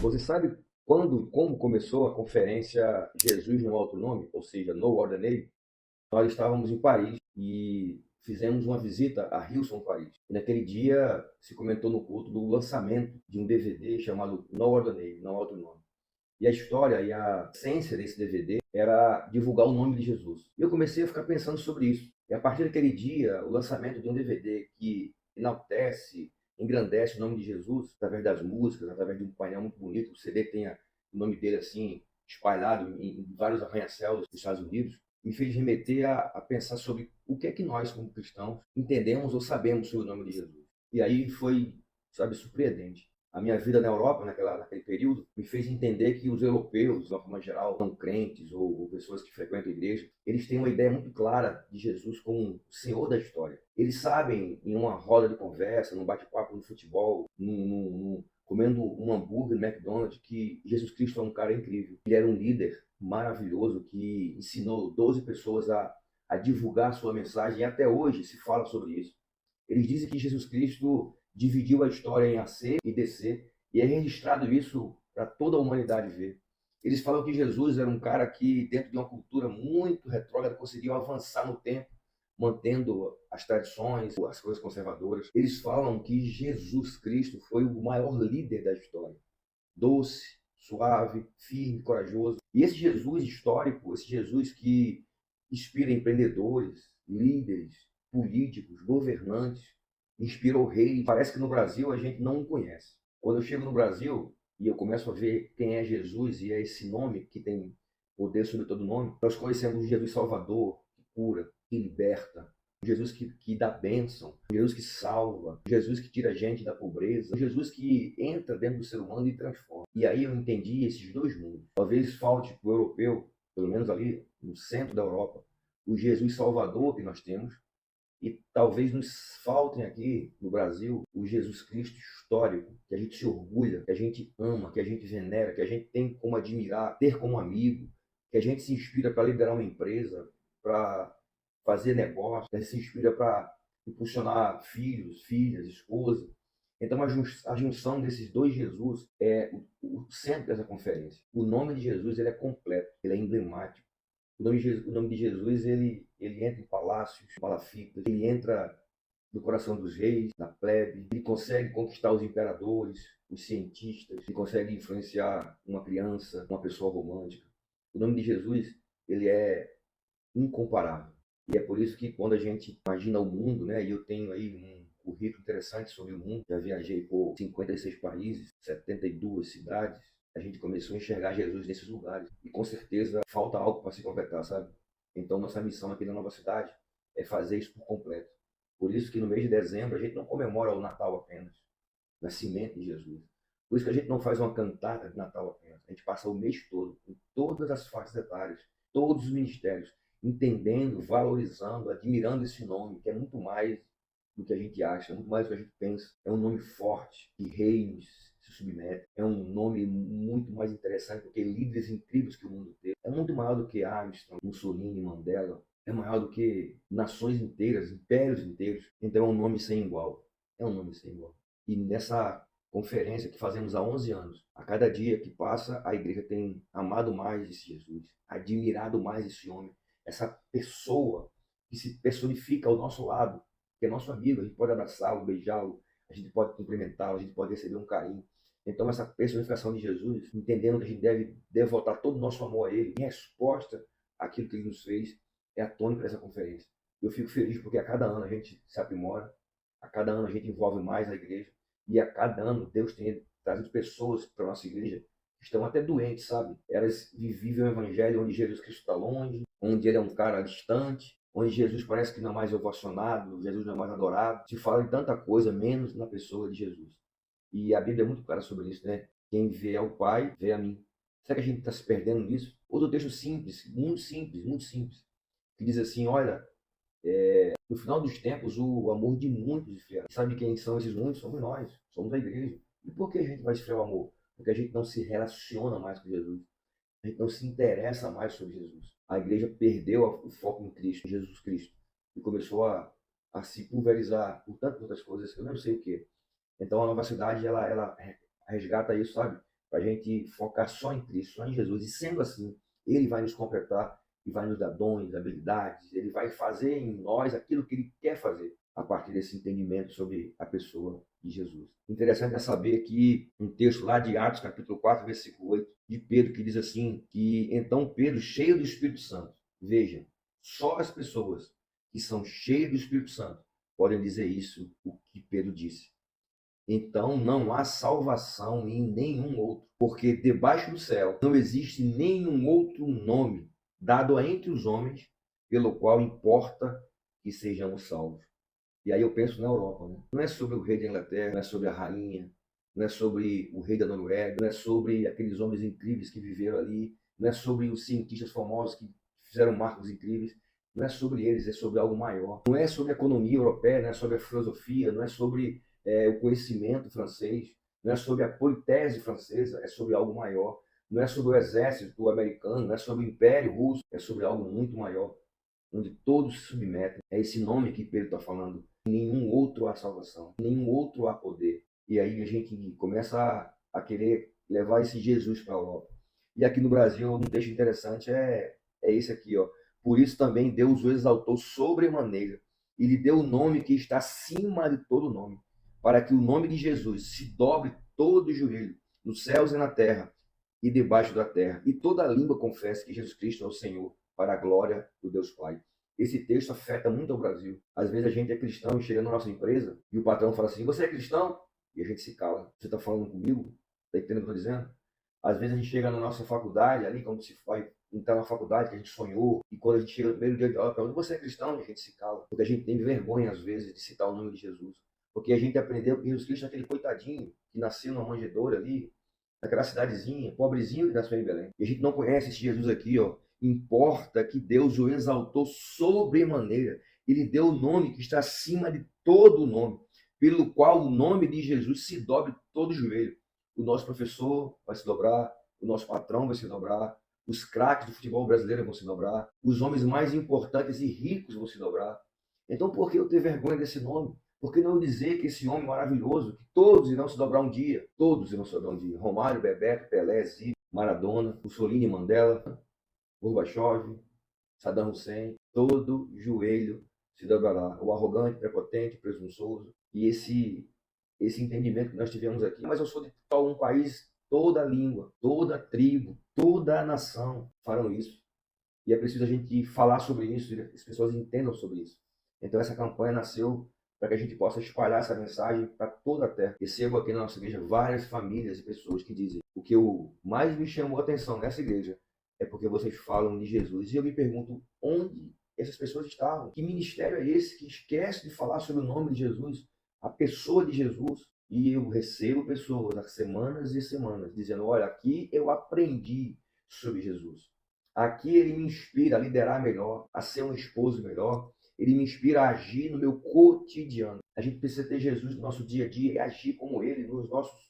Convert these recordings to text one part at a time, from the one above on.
Você sabe como começou a conferência Jesus Não Há Outro Nome, ou seja, No Other Name? Nós estávamos em Paris e fizemos uma visita a Hilson, Paris. E naquele dia se comentou no culto do lançamento de um DVD chamado No Other Name, Não Há Outro Nome. E a história e a essência desse DVD era divulgar o nome de Jesus. E eu comecei a ficar pensando sobre isso. E a partir daquele dia, o lançamento de um DVD que enaltece, engrandece o nome de Jesus, através das músicas, através de um painel muito bonito, o CD tenha o nome dele assim, espalhado em vários arranha-céus dos Estados Unidos, me fez remeter a pensar sobre o que é que nós, como cristãos, entendemos ou sabemos sobre o nome de Jesus. E aí foi, sabe, surpreendente. A minha vida na Europa, naquele período, me fez entender que os europeus, de uma forma geral, não crentes ou pessoas que frequentam a igreja, eles têm uma ideia muito clara de Jesus como o Senhor da história. Eles sabem, em uma roda de conversa, num bate-papo no futebol, comendo um hambúrguer no McDonald's, que Jesus Cristo é um cara incrível. Ele era um líder maravilhoso que ensinou 12 pessoas a divulgar a sua mensagem, e até hoje se fala sobre isso. Eles dizem que Jesus Cristo dividiu a história em AC e DC, e é registrado isso para toda a humanidade ver. Eles falam que Jesus era um cara que, dentro de uma cultura muito retrógrada, conseguiu avançar no tempo, mantendo as tradições, as coisas conservadoras. Eles falam que Jesus Cristo foi o maior líder da história. Doce, suave, firme, corajoso. E esse Jesus histórico, esse Jesus que inspira empreendedores, líderes, políticos, governantes, inspirou reis. Parece que no Brasil a gente não o conhece. Quando eu chego no Brasil e eu começo a ver quem é Jesus e é esse nome que tem poder sobre todo nome, nós conhecemos Jesus Salvador, que cura, que liberta, Jesus que dá bênção, Jesus que salva, Jesus que tira a gente da pobreza, Jesus que entra dentro do ser humano e transforma. E aí eu entendi esses dois mundos. Talvez falte para o europeu, pelo menos ali no centro da Europa, o Jesus Salvador que nós temos, e talvez nos faltem aqui no Brasil o Jesus Cristo histórico, que a gente se orgulha, que a gente ama, que a gente venera, que a gente tem como admirar, ter como amigo, que a gente se inspira para liderar uma empresa, para fazer negócio, que a gente se inspira para impulsionar filhos, filhas, esposa. Então a junção desses dois Jesus é o centro dessa conferência. O nome de Jesus ele é completo, ele é emblemático. O nome de Jesus, ele entra em palácios, palafitas, ele entra no coração dos reis, da plebe, ele consegue conquistar os imperadores, os cientistas, ele consegue influenciar uma criança, uma pessoa romântica. O nome de Jesus, ele é incomparável. E é por isso que quando a gente imagina o mundo, né, e eu tenho aí um currículo interessante sobre o mundo, já viajei por 56 países, 72 cidades, a gente começou a enxergar Jesus nesses lugares. E com certeza falta algo para se completar, sabe? Então nossa missão aqui na nova cidade é fazer isso por completo. Por isso que no mês de dezembro a gente não comemora o Natal apenas, o nascimento de Jesus. Por isso que a gente não faz uma cantata de Natal apenas. A gente passa o mês todo, em todas as faixas etárias, todos os ministérios, entendendo, valorizando, admirando esse nome, que é muito mais do que a gente acha, muito mais do que a gente pensa. É um nome forte, que reinos se submetem. É um nome muito mais interessante do que líderes incríveis que o mundo teve. É muito maior do que Armstrong, Mussolini, Mandela. É maior do que nações inteiras, impérios inteiros. Então é um nome sem igual. É um nome sem igual. E nessa conferência que fazemos há 11 anos, a cada dia que passa, a igreja tem amado mais esse Jesus, admirado mais esse homem, essa pessoa que se personifica ao nosso lado, que é nosso amigo, a gente pode abraçá-lo, beijá-lo, a gente pode cumprimentá-lo, a gente pode receber um carinho. Então, essa personificação de Jesus, entendendo que a gente deve devotar todo o nosso amor a Ele, em resposta àquilo que Ele nos fez, é a tônica dessa conferência. Eu fico feliz porque a cada ano a gente se aprimora, a cada ano a gente envolve mais a igreja, e a cada ano Deus tem trazido pessoas para a nossa igreja que estão até doentes, sabe? Elas vivem o evangelho onde Jesus Cristo está longe, onde ele é um cara distante, onde Jesus parece que não é mais ovacionado, Jesus não é mais adorado. Se fala em tanta coisa, menos na pessoa de Jesus. E a Bíblia é muito clara sobre isso, né? Quem vê ao Pai, vê a mim. Será que a gente está se perdendo nisso? Outro texto simples, que diz assim, olha, no final dos tempos, o amor de muitos esfriará. Sabe quem são esses muitos? Somos nós, somos a igreja. E por que a gente vai esfriar o amor? Porque a gente não se relaciona mais com Jesus. A gente não se interessa mais sobre Jesus. A igreja perdeu o foco em Cristo, em Jesus Cristo, e começou a se pulverizar por tantas outras coisas que eu não sei o que. Então a nova cidade, ela resgata isso, sabe? para a gente focar só em Cristo, só em Jesus. E sendo assim, Ele vai nos completar e vai nos dar dons, habilidades, Ele vai fazer em nós aquilo que Ele quer fazer a partir desse entendimento sobre a pessoa de Jesus. Interessante é saber que um texto lá de Atos, capítulo 4, versículo 8, de Pedro, que diz assim, que então Pedro, cheio do Espírito Santo, veja, só as pessoas que são cheias do Espírito Santo podem dizer isso, o que Pedro disse. Então não há salvação em nenhum outro, porque debaixo do céu não existe nenhum outro nome dado entre os homens pelo qual importa que sejamos salvos. E aí eu penso na Europa, né? Não é sobre o rei da Inglaterra, não é sobre a rainha, não é sobre o rei da Noruega, não é sobre aqueles homens incríveis que viveram ali, não é sobre os cientistas famosos que fizeram marcos incríveis, não é sobre eles, é sobre algo maior. Não é sobre a economia europeia, não é sobre a filosofia, não é sobre o conhecimento francês, não é sobre a politese francesa, é sobre algo maior. Não é sobre o exército americano, não é sobre o império russo, é sobre algo muito maior, onde todos se submetem. É esse nome que Pedro está falando. Nenhum outro há salvação, nenhum outro há poder. E aí a gente começa a querer levar esse Jesus para a Europa. E aqui no Brasil, um texto interessante é esse aqui, ó. Por isso também Deus o exaltou sobremaneira e lhe deu o nome que está acima de todo nome, para que o nome de Jesus se dobre todo o joelho, nos céus e na terra e debaixo da terra, e toda língua confesse que Jesus Cristo é o Senhor, para a glória do Deus Pai. Esse texto afeta muito o Brasil. Às vezes a gente é cristão e chega na nossa empresa e o patrão fala assim, você é cristão? E a gente se cala. Você está falando comigo? Está entendendo o que eu estou dizendo? Às vezes a gente chega na nossa faculdade, ali quando se vai entrar na faculdade, que a gente sonhou, e quando a gente chega no primeiro dia de aula, pergunta, você é cristão? E a gente se cala. Porque a gente tem vergonha, às vezes, de citar o nome de Jesus. Porque a gente aprendeu que Jesus Cristo é aquele coitadinho que nasceu numa manjedoura ali, naquela cidadezinha, pobrezinho que nasceu em Belém. E a gente não conhece esse Jesus aqui, ó. Importa que Deus o exaltou sobremaneira. Ele deu o nome que está acima de todo nome, pelo qual o nome de Jesus se dobre todo o joelho. O nosso professor vai se dobrar, o nosso patrão vai se dobrar, os craques do futebol brasileiro vão se dobrar, os homens mais importantes e ricos vão se dobrar. Então, por que eu ter vergonha desse nome? Por que não dizer que esse homem maravilhoso, que todos irão se dobrar um dia, todos irão se dobrar um dia, Romário, Bebeto, Pelé, Zico, Maradona, Mussolini, Mandela, Gorbachev, Saddam Hussein, todo joelho se dobrará. O arrogante, prepotente, presunçoso. E esse entendimento que nós tivemos aqui. Mas eu sou de tal um país, toda língua, toda tribo, toda a nação farão isso. E é preciso a gente falar sobre isso, e as pessoas entendam sobre isso. Então essa campanha nasceu para que a gente possa espalhar essa mensagem para toda a terra. Recebo aqui na nossa igreja várias famílias e pessoas que dizem: o que mais me chamou a atenção nessa igreja é porque vocês falam de Jesus. E eu me pergunto onde essas pessoas estavam. Que ministério é esse que esquece de falar sobre o nome de Jesus, a pessoa de Jesus? E eu recebo pessoas há semanas e semanas dizendo: olha, aqui eu aprendi sobre Jesus. Aqui ele me inspira a liderar melhor, a ser um esposo melhor. Ele me inspira a agir no meu cotidiano. A gente precisa ter Jesus no nosso dia a dia e agir como ele nos nossos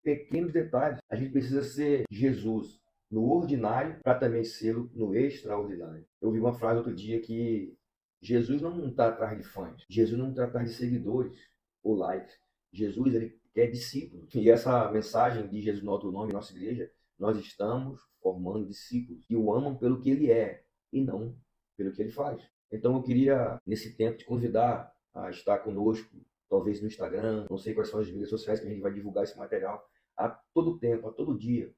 pequenos detalhes. A gente precisa ser Jesus no ordinário para também ser no extraordinário. Eu ouvi uma frase outro dia que Jesus não está atrás de fãs. Jesus não está atrás de seguidores ou likes. Jesus ele quer discípulos. E essa mensagem de Jesus no outro nome, nossa igreja, nós estamos formando discípulos que o amam pelo que ele é e não pelo que ele faz. Então eu queria, nesse tempo, te convidar a estar conosco, talvez no Instagram, não sei quais são as mídias sociais que a gente vai divulgar esse material, a todo tempo, a todo dia.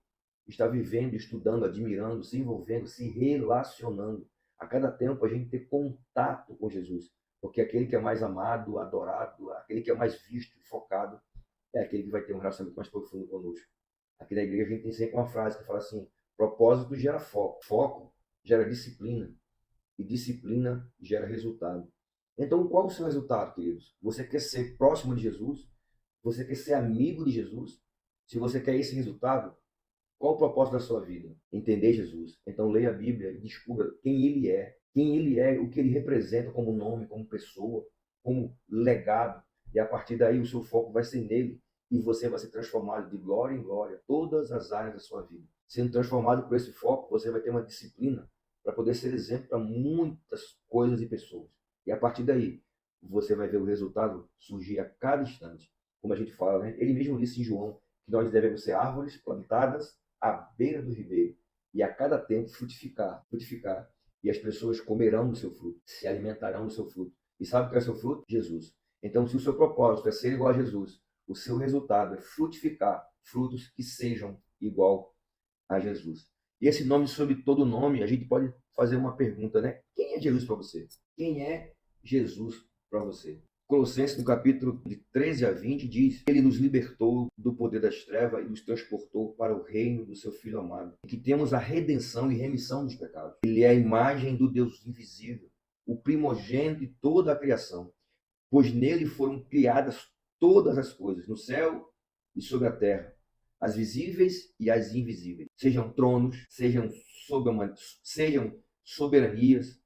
Estar vivendo, estudando, admirando, se envolvendo, se relacionando. A cada tempo a gente ter contato com Jesus. Porque aquele que é mais amado, adorado, aquele que é mais visto, focado, é aquele que vai ter um relacionamento mais profundo conosco. Aqui na igreja a gente tem sempre uma frase que fala assim: propósito gera foco, foco gera disciplina, e disciplina gera resultado. Então, qual o seu resultado, queridos? Você quer ser próximo de Jesus? Você quer ser amigo de Jesus? Se você quer esse resultado, qual o propósito da sua vida? Entender Jesus. Então, leia a Bíblia e descubra quem ele é, o que ele representa como nome, como pessoa, como legado. E a partir daí, o seu foco vai ser nele e você vai ser transformado de glória em glória, todas as áreas da sua vida. Sendo transformado por esse foco, você vai ter uma disciplina para poder ser exemplo para muitas coisas e pessoas. E a partir daí, você vai ver o resultado surgir a cada instante. Como a gente fala, né? Ele mesmo disse em João que nós devemos ser árvores plantadas à beira do ribeiro e a cada tempo frutificar. E as pessoas comerão do seu fruto, se alimentarão do seu fruto. E sabe o que é o seu fruto? Jesus. Então, se o seu propósito é ser igual a Jesus, o seu resultado é frutificar frutos que sejam igual a Jesus. E esse nome sobre todo nome, a gente pode fazer uma pergunta, né? Quem é Jesus para você? Quem é Jesus para você? Colossenses, no capítulo de 13 a 20, diz: Ele nos libertou do poder das trevas e nos transportou para o reino do seu Filho amado, em que temos a redenção e remissão dos pecados. Ele é a imagem do Deus invisível, o primogênito de toda a criação, pois nele foram criadas todas as coisas, no céu e sobre a terra, as visíveis e as invisíveis, sejam tronos, sejam soberanias,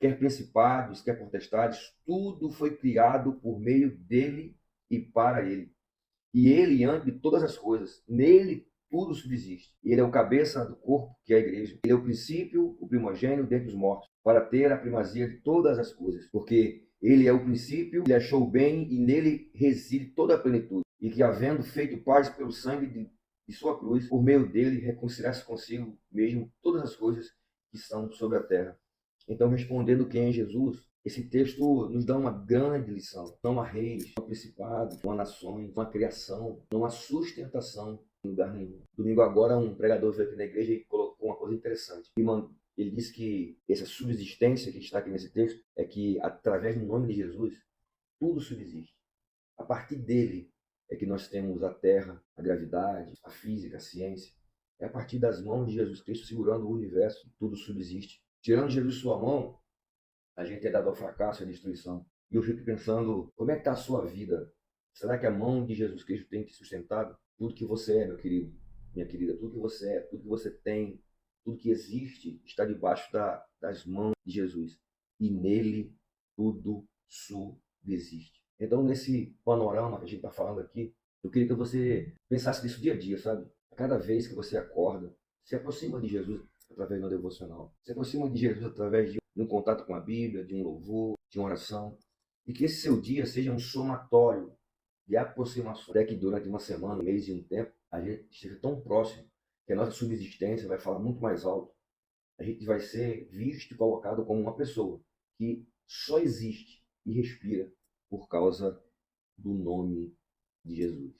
quer principados, quer potestades, tudo foi criado por meio dele e para ele. E ele, antes de todas as coisas, nele tudo subsiste. Ele é o cabeça do corpo, que é a igreja. Ele é o princípio, o primogênito dentre os mortos, para ter a primazia de todas as coisas. Porque ele é o princípio, ele achou bem e nele reside toda a plenitude. E que, havendo feito paz pelo sangue de sua cruz, por meio dele reconciliasse consigo mesmo todas as coisas que são sobre a terra. Então, respondendo quem é Jesus, esse texto nos dá uma grande lição. Não há reis, não há principados, não há nações, não há criação, não há sustentação em lugar nenhum. Domingo agora, um pregador veio aqui na igreja e colocou uma coisa interessante. Ele disse que essa subsistência que está aqui nesse texto é que, através do nome de Jesus, tudo subsiste. A partir dele é que nós temos a terra, a gravidade, a física, a ciência. É a partir das mãos de Jesus Cristo segurando o universo, tudo subsiste. Tirando Jesus de sua mão, a gente é dado ao fracasso e à destruição. E eu fico pensando, como é que está a sua vida? Será que a mão de Jesus Cristo tem te sustentado? Tudo que você é, meu querido, minha querida, tudo que você é, tudo que você tem, tudo que existe, está debaixo das mãos de Jesus. E nele tudo subsiste. Então, nesse panorama que a gente está falando aqui, eu queria que você pensasse nisso dia a dia, sabe? A cada vez que você acorda, se aproxima de Jesus através do devocional. Se aproxima de Jesus através de um contato com a Bíblia, de um louvor, de uma oração. E que esse seu dia seja um somatório de aproximação. Até que durante uma semana, um mês e um tempo, a gente esteja tão próximo que a nossa subsistência vai falar muito mais alto. A gente vai ser visto e colocado como uma pessoa que só existe e respira por causa do nome de Jesus.